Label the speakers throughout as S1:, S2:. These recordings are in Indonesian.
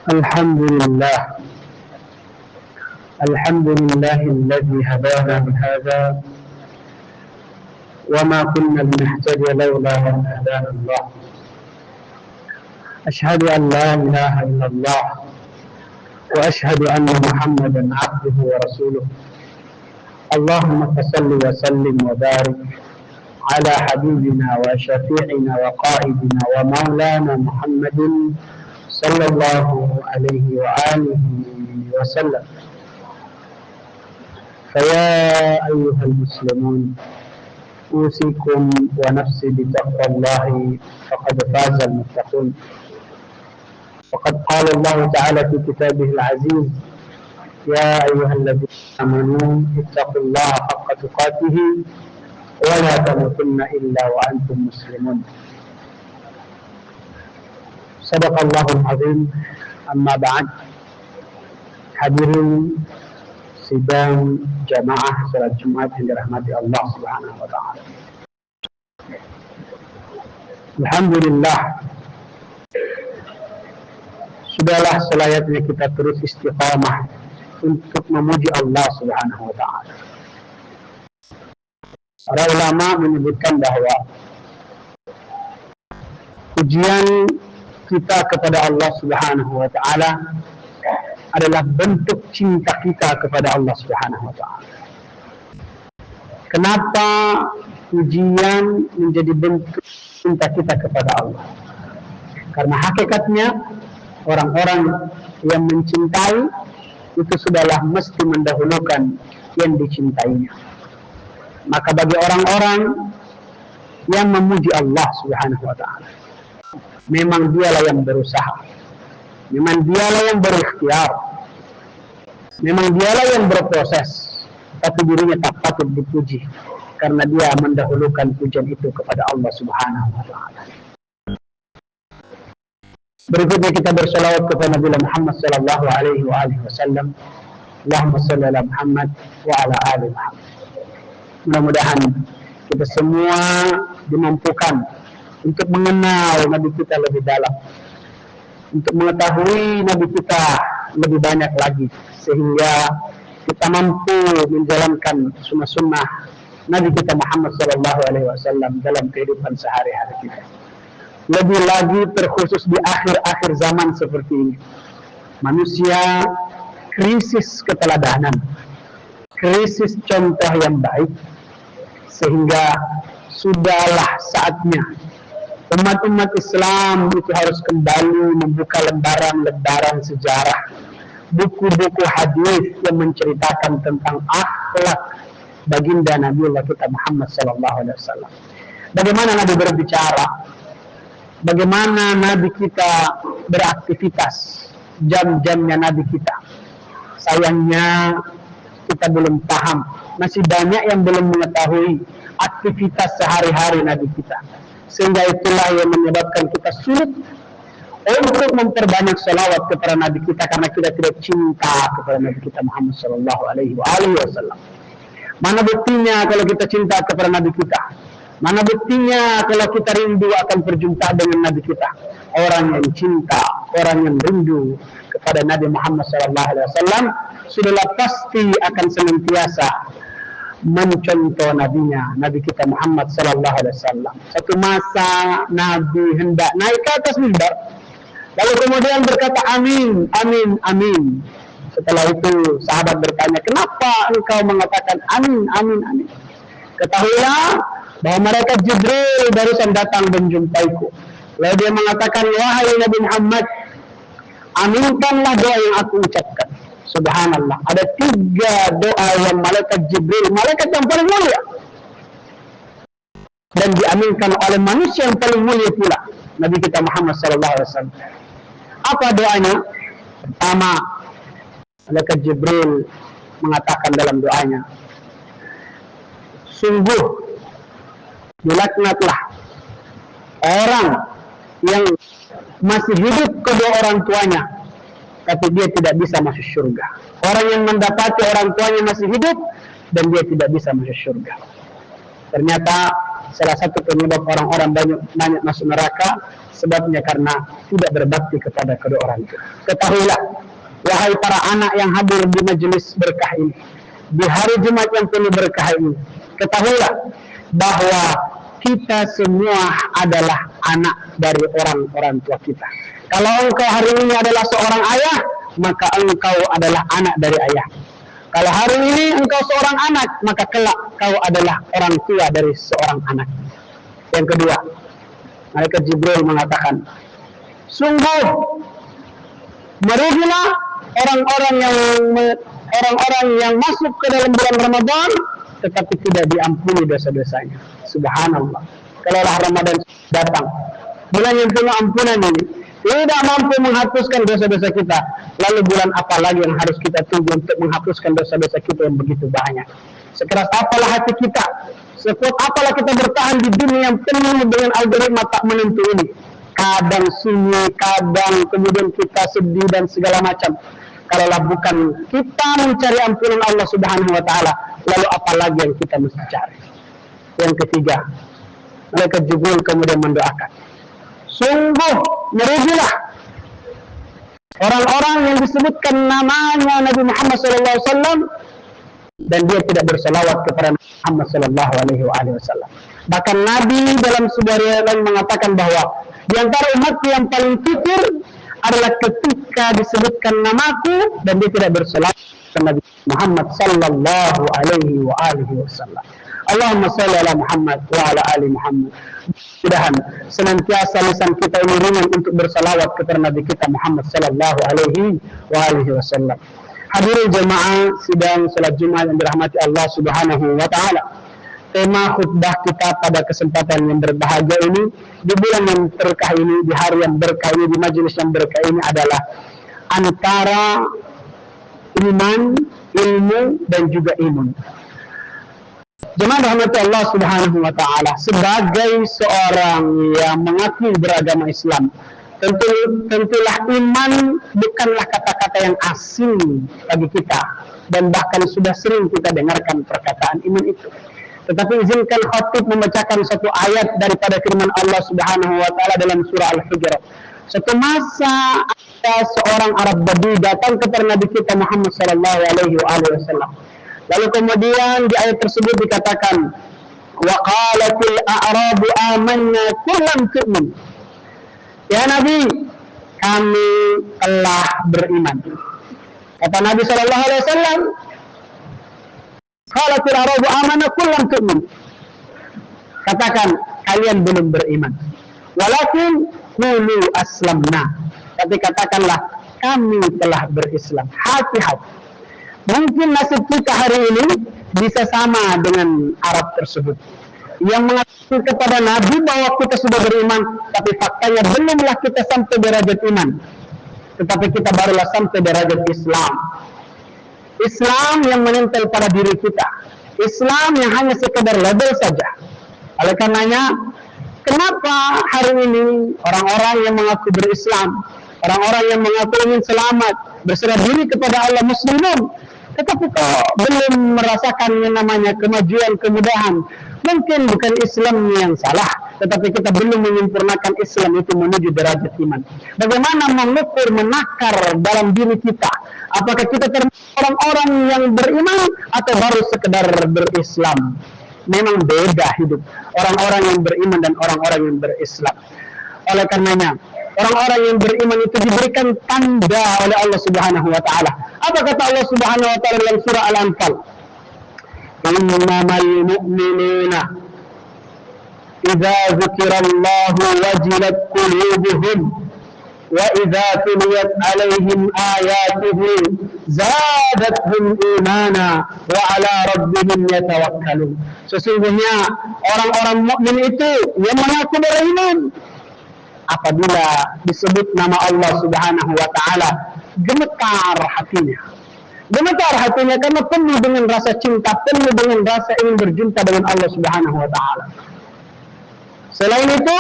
S1: الحمد لله الحمد لله الذي هدانا لهذا وما كنا لنهتدي لولا أن هدانا الله. أشهد أن لا إله إلا الله وأشهد أن محمدا عبده ورسوله. اللهم صل وسلم وبارك على حبيبنا وشفيعنا وقائدنا ومولانا محمد صلى الله عليه وآله وسلم. فيا أيها المسلمون أوصيكم ونفسي بتقوى الله فقد فاز المتقون. وقد قال الله تعالى في كتابه العزيز: يا أيها الذين آمنوا اتقوا الله حق تقاته ولا تموتن إلا وأنتم مسلمون. صدق الله العظيم. Amma ba'd. Hadirin sidang jamaah salat Jumat yang dirahmati Allah Subhanahu wa taala. Alhamdulillah, sudahlah selayaknya kita terus istiqamah untuk memuji Allah Subhanahu wa taala. Para ulama menyebutkan bahwa pujian kita kepada Allah Subhanahu wa taala adalah bentuk cinta kita kepada Allah Subhanahu wa taala. Kenapa pujian menjadi bentuk cinta kita kepada Allah? Karena hakikatnya orang-orang yang mencintai itu sudahlah mesti mendahulukan yang dicintainya. Maka bagi orang-orang yang memuji Allah Subhanahu wa taala, memang dialah yang berusaha, memang dialah yang berikhtiar, memang dialah yang berproses, tapi dirinya tak patut dipuji karena dia mendahulukan pujian itu kepada Allah Subhanahu wa taala. Berikutnya kita bersalawat kepada Nabi Muhammad sallallahu alaihi wasallam. Allahumma shalli ala Muhammad wa ala ali Muhammad. Mudah-mudahan kita semua dimampukan untuk mengenal Nabi kita lebih dalam, untuk mengetahui Nabi kita lebih banyak lagi, sehingga kita mampu menjalankan sunnah-sunnah Nabi kita Muhammad SAW dalam kehidupan sehari-hari kita. Lebih lagi terkhusus di akhir-akhir zaman seperti ini, manusia krisis keteladanan, krisis contoh yang baik, sehingga sudahlah saatnya umat-umat Islam itu harus kembali membuka lembaran-lembaran sejarah, buku-buku hadis yang menceritakan tentang akhlak baginda Nabiullah kita Muhammad SAW. Bagaimana Nabi berbicara, bagaimana Nabi kita beraktivitas, jam-jamnya Nabi kita. Sayangnya kita belum paham, masih banyak yang belum mengetahui aktivitas sehari-hari Nabi kita. Sehingga itulah yang menyebabkan kita sulit untuk memperbanyak salawat kepada Nabi kita, karena kita tidak cinta kepada Nabi kita Muhammad sallallahu alaihi wasallam. Mana buktinya kalau kita cinta kepada Nabi kita? Mana buktinya kalau kita rindu akan perjumpaan dengan Nabi kita? Orang yang cinta, orang yang rindu kepada Nabi Muhammad sallallahu alaihi wasallam sudahlah pasti akan senantiasa mencontoh nabinya, Nabi kita Muhammad sallallahu alaihi wasallam. Satu masa Nabi hendak naik ke atas mimbar, lalu kemudian berkata amin, amin, amin. Setelah itu sahabat bertanya, kenapa engkau mengatakan amin, amin, amin? Ketahuilah bahwa malaikat Jibril barusan datang menjumpaiku. Lalu dia mengatakan, wahai Nabi Muhammad, aminkanlah doa yang aku ucapkan. Subhanallah, ada 3 doa yang malaikat Jibril, malaikat yang paling mulia, dan diaminkan oleh manusia yang paling mulia pula, Nabi kita Muhammad SAW. Apa doanya? Pertama, malaikat Jibril mengatakan dalam doanya, sungguh dilaknatlah orang yang masih hidup kedua orang tuanya, tapi dia tidak bisa masuk surga. Orang yang mendapati orang tuanya masih hidup dan dia tidak bisa masuk surga. Ternyata salah satu penyebab orang-orang banyak masuk neraka sebabnya karena tidak berbakti kepada kedua orang tua. Ketahuilah, wahai para anak yang hadir di majelis berkah ini, di hari Jumat yang penuh berkah ini, ketahuilah bahwa kita semua adalah anak dari orang tua kita. Kalau engkau hari ini adalah seorang ayah, maka engkau adalah anak dari ayah. Kalau hari ini engkau seorang anak, maka kelak kau adalah orang tua dari seorang anak. Yang kedua, malaikat Jibril mengatakan, sungguh merugilah orang-orang yang masuk ke dalam bulan Ramadan tetapi tidak diampuni dosa-dosanya. Subhanallah. Kalaulah Ramadan datang, bulan yang penuh ampunan ini, tidak mampu menghapuskan dosa-dosa kita, lalu bulan apa lagi yang harus kita tunggu untuk menghapuskan dosa-dosa kita yang begitu banyak? Sekeras apalah hati kita, sekuat apalah kita bertahan di dunia yang penuh dengan algoritma tak menentu ini. Kadang sunyi, kadang kemudian kita sedih dan segala macam. Kalaulah bukan kita mencari ampunan Allah Subhanahu wa Ta'ala, lalu apa lagi yang kita mesti cari? Yang ketiga, malaikat Jibril kemudian mendoakan, sungguh merugilah orang-orang yang disebutkan namanya Nabi Muhammad SAW dan dia tidak berselawat kepada Muhammad SAW. Bahkan Nabi dalam sebuah riwayat mengatakan bahwa di antara umat yang paling kufur adalah ketika disebutkan namaku dan dia tidak berselawat kepada Nabi Muhammad SAW. Allahumma salli ala Muhammad wa ala ali Muhammad. Mudah-mudahan senantiasa lisan kita ini ringan untuk bersalawat kepada Nabi kita Muhammad sallallahu alaihi wasallam. Hadirin jemaah sidang salat Jumat yang dirahmati Allah Subhanahu wa taala. Tema khutbah kita pada kesempatan yang berbahagia ini, di bulan yang berkah ini, di hari yang berkah ini, di majelis yang berkah ini adalah antara iman, ilmu dan juga imun. Jemaah rahmati Allah Subhanahu wa taala, sebagai seorang yang mengakui beragama Islam, tentulah iman bukanlah kata-kata yang asing bagi kita dan bahkan sudah sering kita dengarkan perkataan iman itu. Tetapi izinkan khatib membacakan satu ayat daripada firman Allah Subhanahu wa taala dalam surah Al-Hujurat. Suatu masa ada seorang Arab Badui datang kepada Nabi kita Muhammad sallallahu alaihi wasallam. Lalu kemudian di ayat tersebut dikatakan, wa qalatil a'rabu amanna kullam tu'min. Ya Nabi, kami telah beriman. Kata Nabi sallallahu alaihi wasallam, qalatil a'rabu amanna kullam tu'min. Katakan kalian belum beriman. Walakin qulu aslamna. Tapi katakanlah kami telah berislam. Hati-hati. Mungkin nasib kita hari ini bisa sama dengan Arab tersebut yang mengatakan kepada Nabi bahwa kita sudah beriman, tapi faktanya belumlah kita sampai derajat iman, tetapi kita barulah sampai derajat Islam. Islam yang menempel pada diri kita, Islam yang hanya sekedar label saja. Oleh karenanya, kenapa hari ini orang-orang yang mengaku berislam, orang-orang yang mengaku ingin selamat, berserah diri kepada Allah muslimun, tetapi kok belum merasakan yang namanya kemajuan, kemudahan? Mungkin bukan Islam yang salah, tetapi kita belum menyempurnakan Islam itu menuju derajat iman. Bagaimana mengukur, menakar dalam diri kita? Apakah kita termasuk orang-orang yang beriman atau baru sekedar berislam? Memang beda hidup orang-orang yang beriman dan orang-orang yang berislam. Oleh karenanya, orang-orang yang beriman itu diberikan tanda oleh Allah Subhanahu wa taala. Apa kata Allah Subhanahu wa taala dalam surah Al-Anfal? Innamal mu'minuna idza dzukirallahu wajilat qulubuhum wa idza tuliyat 'alaihim ayatuhu zadatuhum imana wa 'ala rabbihim yatawakkalun. Sesungguhnya orang-orang mukmin itu yang mengaku beriman, apabila disebut nama Allah Subhanahu wa taala, gemetar hatinya. Gemetar hatinya karena penuh dengan rasa cinta, penuh dengan rasa ingin berjumpa dengan Allah Subhanahu wa taala. Selain itu,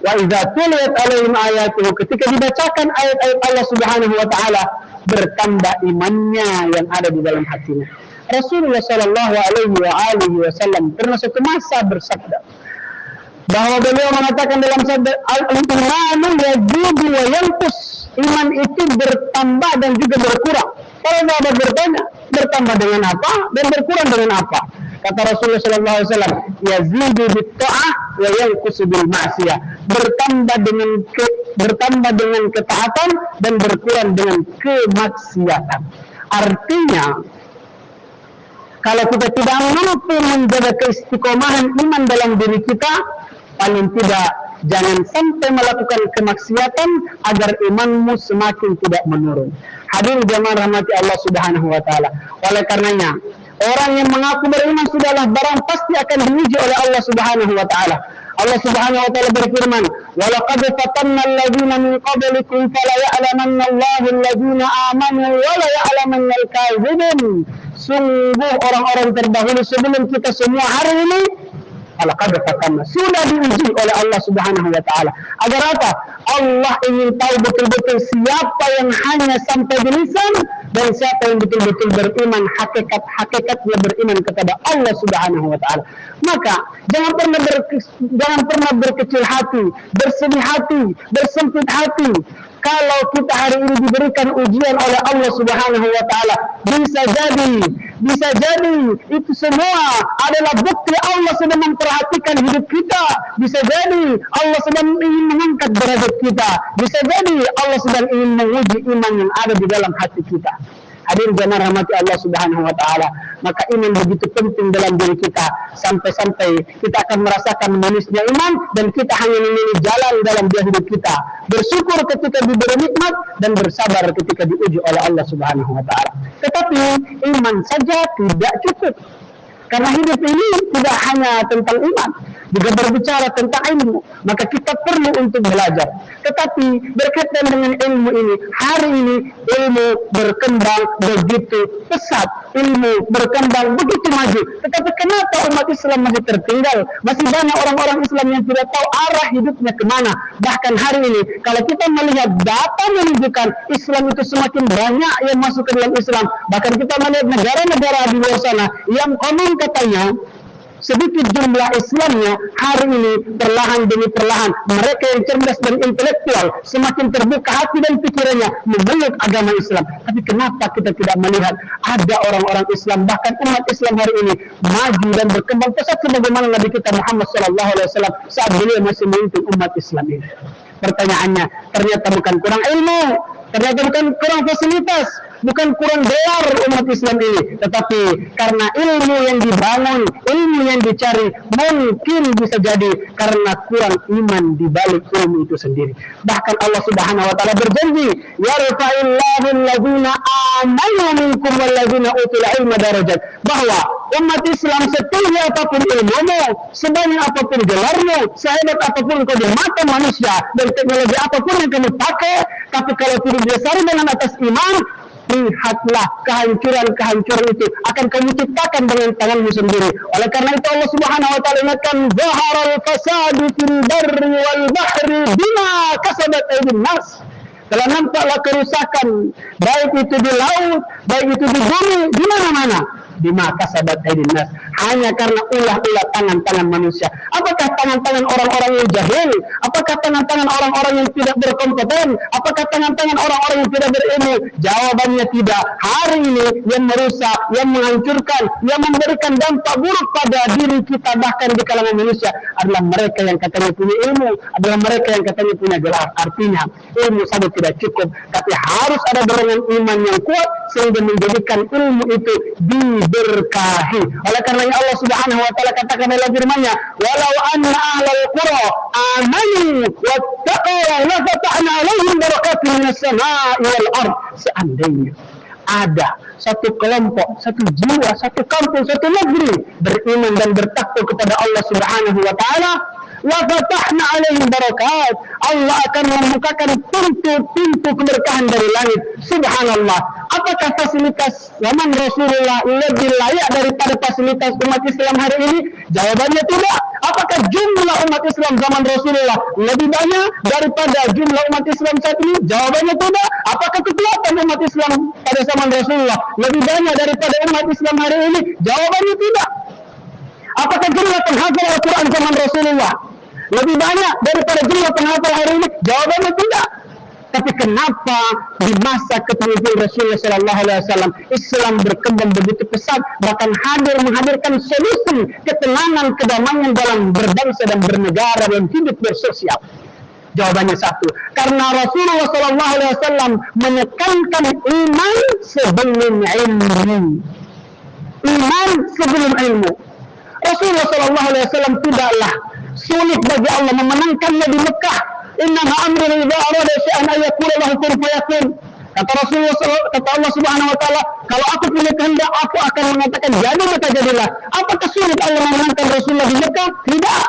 S1: wa idza tuliyat 'alaihim ayatuhu, ketika dibacakan ayat-ayat Allah Subhanahu wa taala, bertambah imannya yang ada di dalam hatinya. Rasulullah sallallahu alaihi wasallam pernah suatu masa bersabda, bahwa beliau mengatakan dalam sabda al-imanu yazidu wa yanqus, iman itu bertambah dan juga berkurang. Para sahabat bertanya, bertambah dengan apa dan berkurang dengan apa? Kata Rasulullah sallallahu alaihi wasallam, yazidu bit ta'ah wa yanqus bil ma'siyah. Bertambah dengan ketaatan dan berkurang dengan kemaksiatan. Artinya, kalau kita tidak mampu menjaga keistiqomahan iman dalam diri kita, paling tidak jangan sampai melakukan kemaksiatan agar imanmu semakin tidak menurun. Hadirin jemaah rahmati Allah Subhanahu wa taala. Oleh karenanya, orang yang mengaku beriman sudahlah barang pasti akan diuji oleh Allah Subhanahu wa taala. Allah Subhanahu wa taala berfirman, "Wa laqad fatanna alladziina min qablikum fala ya'lamanna Allahu alladziina aamanu wa la ya'lamanna al-kaadzibin." Sungguh orang-orang terdahulu sebelum kita semua hari ini laqad fatanna, sudah diuji oleh Allah Subhanahu wa taala. Agar apa? Allah ingin tahu betul-betul siapa yang hanya sampai di lisan dan siapa yang betul-betul beriman hakikatnya beriman kepada Allah Subhanahu wa taala. Maka jangan pernah berkecil hati, bersedih hati, bersempit hati. Kalau kita hari ini diberikan ujian oleh Allah Subhanahu wa taala, bisa jadi itu semua adalah bukti Allah sedang memperhatikan hidup kita. Bisa jadi Allah sedang ingin mengangkat derajat kita. Bisa jadi Allah sedang ingin menguji iman yang ada di dalam hati kita. Hadirin jemaah rahmati Allah Subhanahu wa taala, maka iman begitu penting dalam diri kita sampai-sampai kita akan merasakan manisnya iman dan kita hanya memilih jalan dalam hidup kita, bersyukur ketika diberi nikmat dan bersabar ketika diuji oleh Allah Subhanahu wa taala. Tetapi iman saja tidak cukup. Karena hidup ini tidak hanya tentang iman, juga berbicara tentang ilmu. Maka kita perlu untuk belajar. Tetapi berkaitan dengan ilmu ini, hari ini ilmu berkembang begitu pesat, ilmu berkembang begitu maju. Tetapi kenapa umat Islam masih tertinggal? Masih banyak orang-orang Islam yang tidak tahu arah hidupnya kemana. Bahkan hari ini, kalau kita melihat data menunjukkan Islam itu semakin banyak yang masuk ke dalam Islam. Bahkan kita melihat negara-negara di luar sana yang konon katanya sedikit jumlah Islamnya, hari ini perlahan demi perlahan mereka yang cerdas dan intelektual semakin terbuka hati dan pikirannya memeluk agama Islam. Tapi kenapa kita tidak melihat ada orang-orang Islam, bahkan umat Islam hari ini maju dan berkembang pesat sebagaimana Nabi kita Muhammad SAW saat beliau masih memimpin umat Islam ini? Pertanyaannya, ternyata bukan kurang ilmu, ternyata bukan kurang fasilitas, bukan kurang gelar umat Islam ini, tetapi karena ilmu yang dibangun, ilmu yang dicari, mungkin bisa jadi karena kurang iman di balik ilmu itu sendiri. Bahkan Allah Subhanahu wa taala berjanji, "Yarfa'illahu alladziina aamanu minkum walladziina utul ilma darajat." Bahwa umat Islam setinggi apapun ilmumu, sebanyak apapun gelarmu, sehebat apapun kau di mata manusia dan teknologi apapun yang kamu pakai, tapi kalau tidak didasari dengan atas iman, lihatlah kehancuran itu akan kamu ciptakan dengan tanganmu sendiri. Oleh karena itu Allah Subhanahu wa taala ingatkan, zaharal fasadu fil barri wal bahri bima kasabat aydin nas. Telah nampaklah kerusakan, baik itu di laut, baik itu di bumi, di mana-mana, bima kasabat aydin nas, hanya karena ulah-ulah tangan-tangan manusia. Apakah tangan-tangan orang-orang yang jahil? Apakah tangan-tangan orang-orang yang tidak berkompeten? Apakah tangan-tangan orang-orang yang tidak berilmu? Jawabannya tidak. Hari ini yang merusak, yang menghancurkan, yang memberikan dampak buruk pada diri kita bahkan di kalangan manusia adalah mereka yang katanya punya ilmu, adalah mereka yang katanya punya gelar. Artinya ilmu saja tidak cukup, tapi harus ada dorongan iman yang kuat sehingga menjadikan ilmu itu diberkahi. Oleh karena Allah Subhanahu wa taala katakan dalam firman-Nya, "Walau anna ahlal qura amanu wattaqu la fatahna 'alaihim barakatin minas samaa'i wal ardh." Seandainya ada satu kelompok, satu jiwa, satu kampung, satu negeri beriman dan bertakwa kepada Allah Subhanahu wa taala, la fatahna 'alaihim barakat, Allah akan membukakan pintu-pintu keberkahan dari langit. Subhanallah. Apakah fasilitas zaman Rasulullah lebih layak daripada fasilitas umat Islam hari ini? Jawabannya tidak. Apakah jumlah umat Islam zaman Rasulullah lebih banyak daripada jumlah umat Islam saat ini? Jawabannya tidak. Apakah kekuatan umat Islam pada zaman Rasulullah lebih banyak daripada umat Islam hari ini? Jawabannya tidak. Apakah jumlah penghafal Al-Quran zaman Rasulullah lebih banyak daripada jumlah penghafal hari ini? Jawabannya tidak. Tapi kenapa di masa kepemimpinan Rasulullah Sallallahu Alaihi Wasallam Islam berkembang begitu pesat, bahkan menghadirkan solusi ketenangan, kedamaian dalam berbangsa dan bernegara dan hidup bersosial? Jawabannya satu, karena Rasulullah Sallallahu Alaihi Wasallam menekankan iman sebelum ilmu. Iman sebelum ilmu. Rasulullah Sallallahu Alaihi Wasallam tidaklah sulit bagi Allah memenangkannya di Mekah. Innama amruna idza arada syai'an ay yaqula lahu kun fayakun. Kata Rasulullah, kata Allah Subhanahu wa taala, kalau aku punya kehendak aku akan mengatakan jadi maka jadilah. Apakah sulit Allah memenangkan Rasulullah di Mekah? Tidak.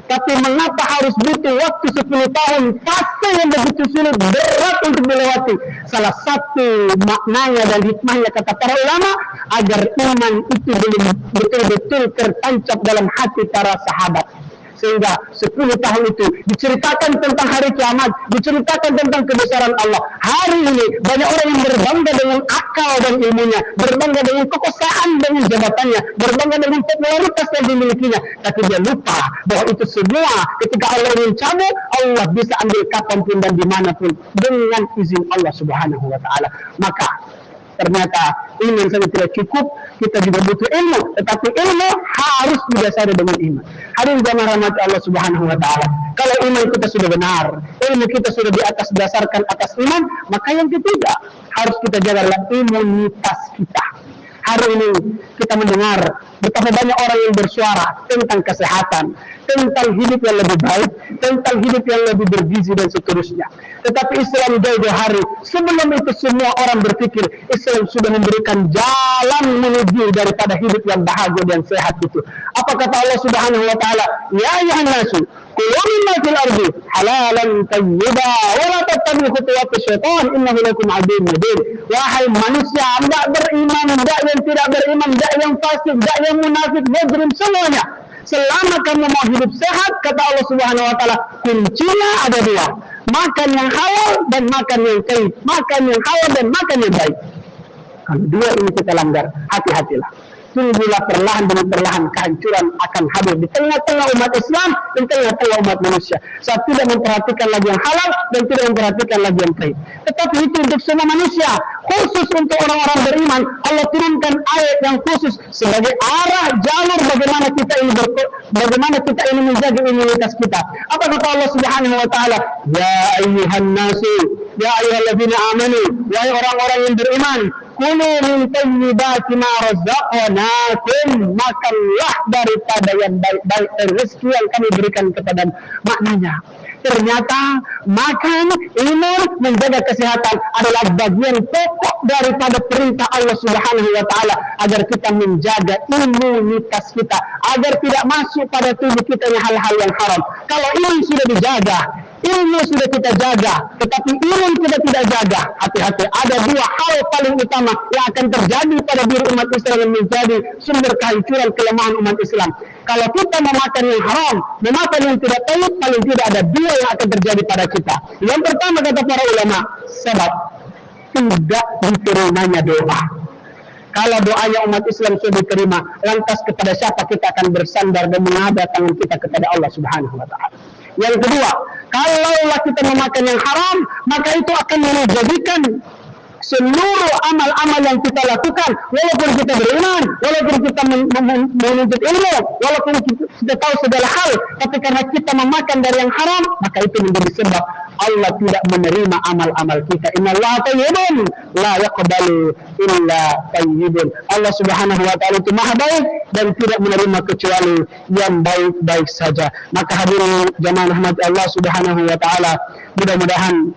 S1: Tapi mengapa harus butuh waktu 10 tahun, fase yang begitu sulit, berat untuk dilewati? Salah satu maknanya dan hikmahnya kata para ulama, agar iman itu belum betul-betul tertancap dalam hati para sahabat. Sehingga 10 tahun itu diceritakan tentang hari kiamat, diceritakan tentang kebesaran Allah. Hari ini banyak orang yang berbangga dengan akal dan ilmunya, berbangga dengan kekuasaan dengan jabatannya, berbangga dengan popularitas yang dimilikinya. Tapi dia lupa bahwa itu semua ketika Allah ingin cabut, Allah bisa ambil kapanpun dan dimanapun dengan izin Allah Subhanahu wa Ta'ala. Maka ternyata iman saja tidak cukup, kita juga butuh ilmu, tetapi ilmu harus didasari dengan iman. Hadirin jamaah rahmat Allah Subhanahu wa Ta'ala, kalau iman kita sudah benar, ilmu kita sudah dasarkan atas iman, maka yang ketiga harus kita jaga adalah imunitas kita. Hari ini kita mendengar betapa banyak orang yang bersuara tentang kesehatan, tentang hidup yang lebih baik, tentang hidup yang lebih bergizi dan seterusnya. Tetapi Islam jauh-jauh hari sebelum itu semua orang berpikir Islam sudah memberikan jalan menuju daripada hidup yang bahagia dan sehat itu. Apa kata Allah Subhanahu wa Ta'ala? Ya ayyuhan nasu kulu mimma fil ardi halalan tayyiba wa la tattabi'u khutuwati syaitan innahu lakum aduwwun mubin. Wahai manusia, enggak beriman, enggak yang tidak beriman, enggak yang fasik, enggak yang munafik, mujrim, semuanya. Selama kamu mau hidup sehat, kata Allah Subhanahu wa Ta'ala, kuncinya ada dua. Makan yang halal dan makan yang baik. Makan yang halal dan makan yang baik. Kalau dua ini kita langgar, hati-hatilah. Tunggulah perlahan demi perlahan kehancuran akan hadir di tengah-tengah umat Islam dan tengah-tengah umat manusia. Saat tidak memperhatikan lagi yang halal dan tidak memperhatikan lagi yang baik. Tetapi itu untuk semua manusia, khusus untuk orang-orang beriman. Allah turunkan ayat yang khusus sebagai arah jalur bagaimana kita ini menjaga imunitas kita. Apa kata Allah Subhanahu wa Ta'ala? Ya ayyuhan nasu, ya ayyuhalladzina amanu, wahai orang-orang yang beriman, kulu min tayyibati ma razaqnakum, makanlah daripada yang baik-baik rezeki yang kami berikan kepadamu. Maknanya ternyata makan, minum, menjaga kesehatan adalah bagian pokok daripada perintah Allah Subhanahu wa Ta'ala agar kita menjaga imunitas kita, agar tidak masuk pada tubuh kita hal-hal yang haram. Kalau ini sudah dijaga, ilmu sudah kita jaga, tetapi iman kita tidak jaga, hati-hati. Ada dua hal paling utama yang akan terjadi pada diri umat Islam yang menjadi sumber kehancuran kelemahan umat Islam. Kalau kita memakan yang haram, memakan yang tidak baik, paling tidak ada dua yang akan terjadi pada kita. Yang pertama kata para ulama, sebab tidak diterimanya doa. Kalau doanya umat Islam sudah diterima, lantas kepada siapa kita akan bersandar dan mengada tangan kita kepada Allah Subhanahu wa Ta'ala. Yang kedua, kalaulah kita memakan yang haram, maka itu akan menjadikan seluruh amal-amal yang kita lakukan, walaupun kita beriman, walaupun kita menuntut ilmu, walaupun kita tahu segala hal, tapi karena kita memakan dari yang haram, maka itu menjadi sebab Allah tidak menerima amal-amal kita. Innallaha thayyibun la yaqbalu illa thayyibun. Allah Subhanahu wa Ta'ala itu maha baik dan tidak menerima kecuali yang baik-baik saja. Maka hadirin jamaah rahmat Allah Subhanahu wa Ta'ala, mudah-mudahan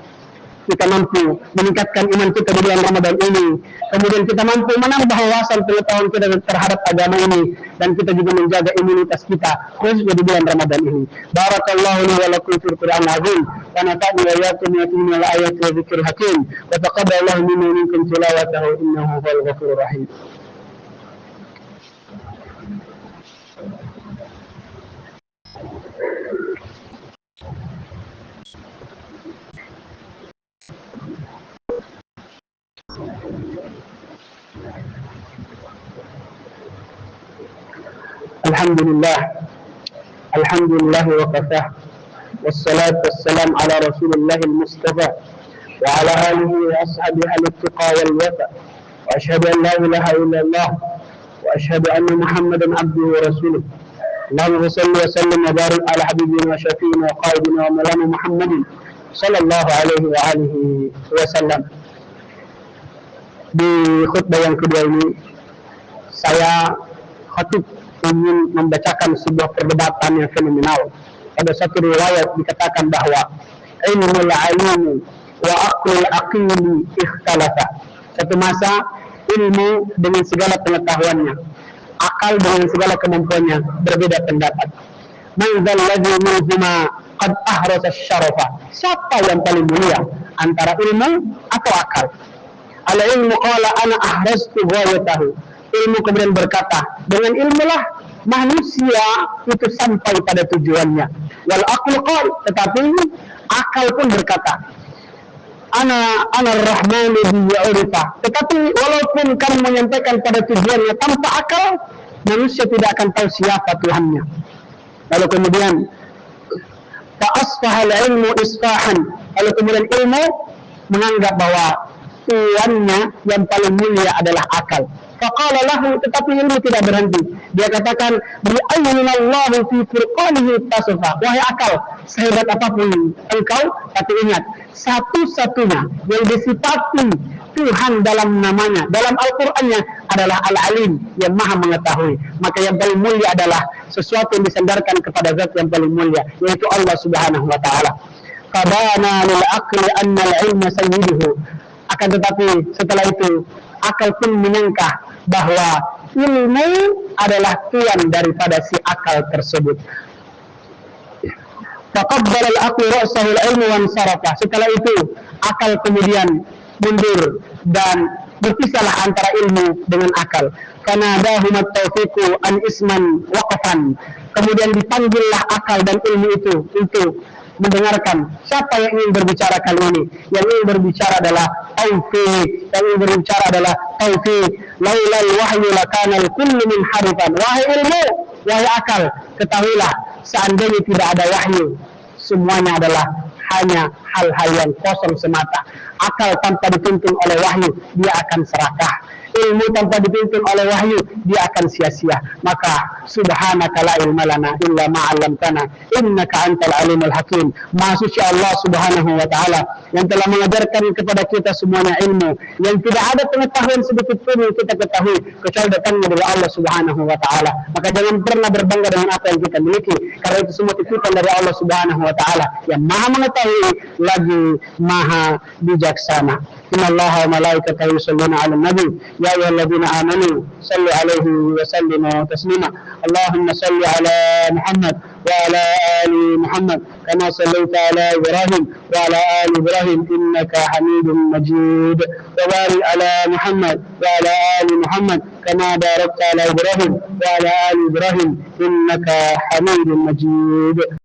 S1: kita mampu meningkatkan iman kita di bulan Ramadan ini, kemudian kita mampu menambah wawasan pengetahuan kita terhadap agama ini, dan kita juga menjaga imunitas kita khususnya di bulan Ramadan ini. Barakallahu li wa lakum fil Qur'an azim wa nafa'ani wa iyyakum bima al ayati wa dzikril hakim wa taqabbalallahu minna wa minkum tilawatahu innahu huwal ghafurur rahim. Alhamdulillah Alhamdulillah wa kafah. Wassalatu wassalam ala Rasulillah al-Mustafa wa ala alihi wa ashabihi al-tuqa wal wafa. Wa ashhadu an la ilaha illallah wa ashhadu anna Muhammadan abduhu wa rasuluh. Allahumma salli wa sallim wa barik ala habibina wa syafi'ina wa qaidina wa maulana Muhammadin sallallahu alaihi wa alihi wasallam. Di khutbah yang kedua ini saya khatib ingin membacakan sebuah perdebatan yang fenomenal. Pada satu riwayat dikatakan bahwa ilmul alimi wa aqlul aqili ikhtalafa. Satu masa ilmu dengan segala pengetahuannya, akal dengan segala kemampuannya berbeda pendapat. Man dzalladzi minhuma qad ahrasa syarafa. Siapa yang paling mulia antara ilmu atau akal? Al ilmu qala ana ahrastu ghayatahu. Ilmu kemudian berkata, dengan ilmulah manusia itu sampai pada tujuannya. Wal aqlu qal, tetapi akal pun berkata, ana ar-rahmanu bi'urifa. Tetapi walaupun kamu menyampaikan pada tujuannya tanpa akal, manusia tidak akan tahu siapa Tuhannya. Lalu kemudian fa asfahal ilmu isfahan. Lalu kemudian ilmu menganggap bahwa tuannya yang paling mulia adalah akal. Faqala lahu, tetapi ilmu tidak berhenti. Dia katakan, bi'ayyinallahu fi furqanihi tasfa. Wahai akal, sehebat apapun engkau, tapi ingat, satu-satunya yang disifati Tuhan dalam namanya, dalam Al-Qur'annya adalah Al-Alim, yang maha mengetahui. Maka yang paling mulia adalah sesuatu yang disandarkan kepada zat yang paling mulia, yaitu Allah Subhanahu wa ta'ala. Qadana lil aqli anna al-ilma sayyiduhu. Akan tetapi setelah itu akal pun menyangka bahwa ilmu adalah tuan daripada si akal tersebut. Faqabbala al-aqlu ra'sahu al-ilmu wa ansarafa. Setelah itu akal kemudian mundur dan berpisahlah antara ilmu dengan akal. Fanadahum at-tawfiqu an isman waqafan. Kemudian dipanggillah akal dan ilmu itu untuk mendengarkan. Siapa yang ingin berbicara kali ini? Yang ingin berbicara adalah taufik. Yang ingin berbicara adalah taufik. Laulal wahyu lakanal kullu min harifan. Wahai ilmu, wahai akal, ketahuilah seandainya tidak ada wahyu, semuanya adalah hanya hal-hal yang kosong semata. Akal tanpa dituntun oleh wahyu, dia akan serakah. Ilmu tanpa dituntun oleh wahyu, dia akan sia-sia. Maka subhanaka la ilma lana illa ma 'allamtana innaka antal alimul hakim. Maha suci Allah Subhanahu wa taala yang telah mengajarkan kepada kita semuanya ilmu yang tidak ada pengetahuan sedikit pun yang kita ketahui kecuali datangnya dari Allah Subhanahu wa taala. Maka jangan pernah berbangga dengan apa yang kita miliki, karena itu semua titipan dari Allah Subhanahu wa taala yang maha mengetahui lagi maha bijaksana. Innallaha wa malaikatahu yusholluna 'alan nabi ya ayyuhalladzina amanu sallu 'alaihi wa sallimu taslima. Allahumma salli 'ala Muhammad wa 'ala ali Muhammad kama sallaita 'ala Ibrahim wa 'ala ali Ibrahim innaka Hamidum Majid. Wa barik 'ala Muhammad wa 'ala ali Muhammad kama barakta 'ala Ibrahim wa 'ala ali Ibrahim innaka Hamidum Majid.